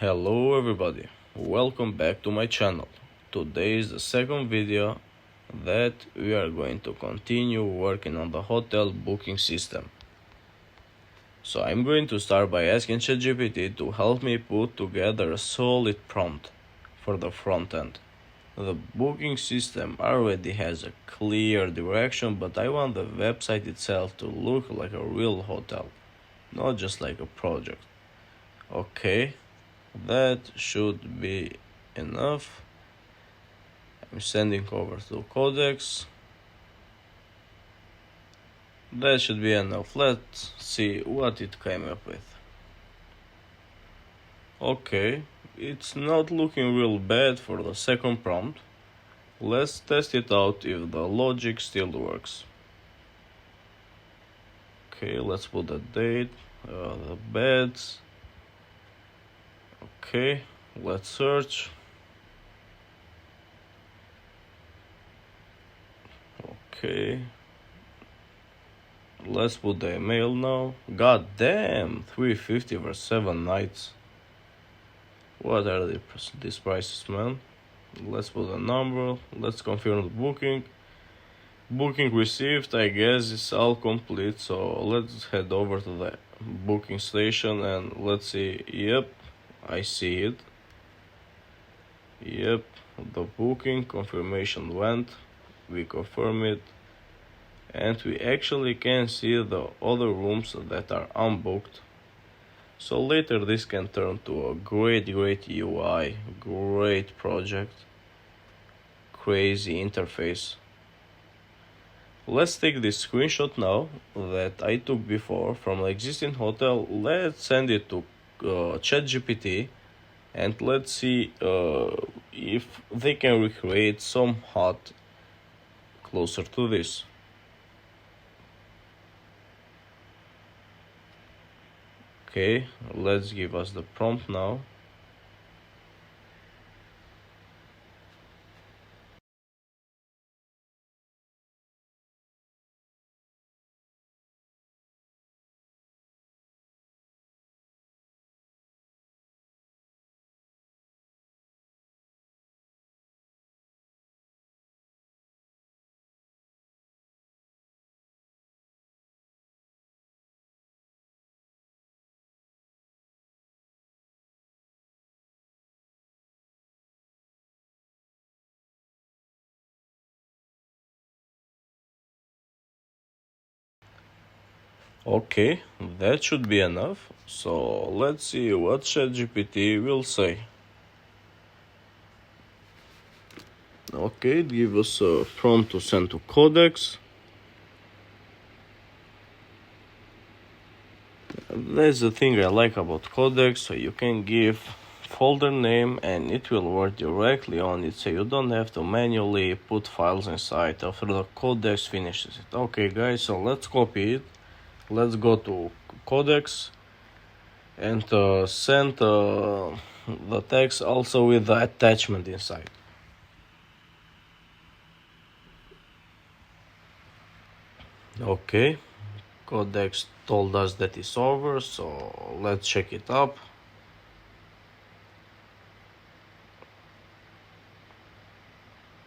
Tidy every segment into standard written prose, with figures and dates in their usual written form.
Hello everybody, welcome back to my channel. Today is the second video that we are going to continue working on the hotel booking system. So I'm going to start by asking ChatGPT to help me put together a solid prompt for the front end. The booking system already has a clear direction, but I want the website itself to look like a real hotel, not just like a project. Okay, that should be enough. I'm sending over to Codex. That should be enough. Let's see what it came up with. Okay, it's not looking real bad for the second prompt. Let's test it out if the logic still works. Okay, let's put the date, the beds. Okay, let's search. Okay, let's put the email now. God damn, 350 for 7 nights. What are these prices, man? Let's put a number. Let's confirm the booking. Booking received, I guess it's all complete. So let's head over to the booking station and let's see. Yep, I see it. Yep, the booking confirmation went. We confirm it. And we actually can see the other rooms that are unbooked. So later this can turn to a great UI, great project, crazy interface. Let's take this screenshot now that I took before from the existing hotel. Let's send it to ChatGPT and let's see if they can recreate some hut closer to this. Okay, let's give us the prompt now. Okay, that should be enough. So let's see what ChatGPT will say. Okay, give us a prompt to send to Codex. That's the thing I like about Codex, so you can give folder name and it will work directly on it, so you don't have to manually put files inside after the Codex finishes it. Okay guys, so let's copy it. Let's go to Codex and send the text also with the attachment inside. Okay, Codex told us that it's over, so let's check it up.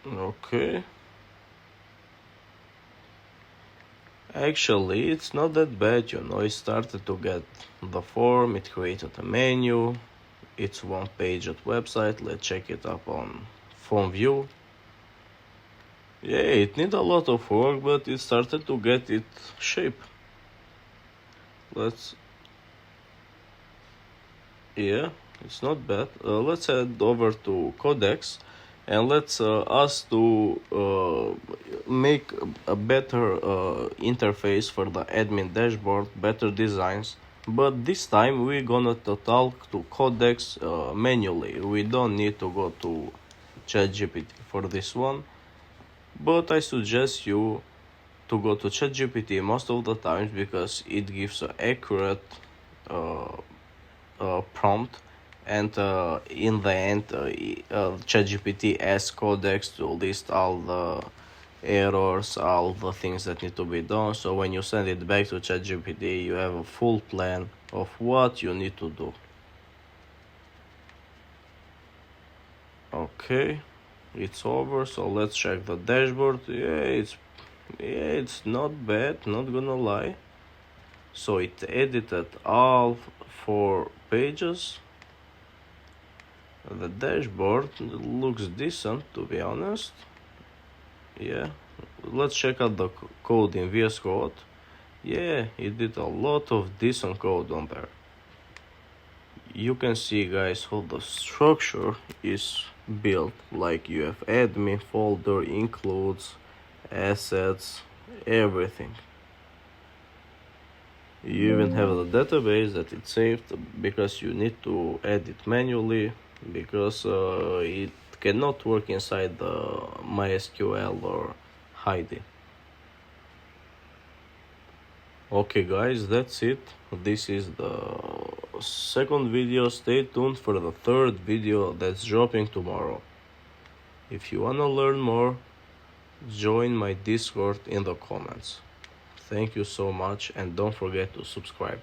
Okay. Actually, it's not that bad, it started to get the form, it created a menu, it's one page at website. Let's check it up on phone view. Yeah, it needs a lot of work, but it started to get its shape. Yeah, it's not bad. Let's head over to Codex and let's ask to make a better interface for the admin dashboard, better designs. But this time we're gonna talk to Codex manually. We don't need to go to ChatGPT for this one. But I suggest you to go to ChatGPT most of the times because it gives an accurate prompt, and in the end ChatGPT asks Codex to list all the errors, all the things that need to be done, so when you send it back to ChatGPT you have a full plan of what you need to do. Okay, it's over, so let's check the dashboard. It's not bad, not gonna lie. So it edited all 4 pages. The dashboard looks decent, to be honest. Yeah, let's check out the code in VS Code. Yeah, it did a lot of decent code on there. You can see, guys, how the structure is built. Like you have admin folder, includes, assets, everything. You even have the database that it's saved, because you need to edit manually, because it cannot work inside the MySQL or Heidi. Okay guys, that's it. This is the second video. Stay tuned for the third video that's dropping tomorrow. If you wanna learn more, join my Discord in the comments. Thank you so much, and don't forget to subscribe.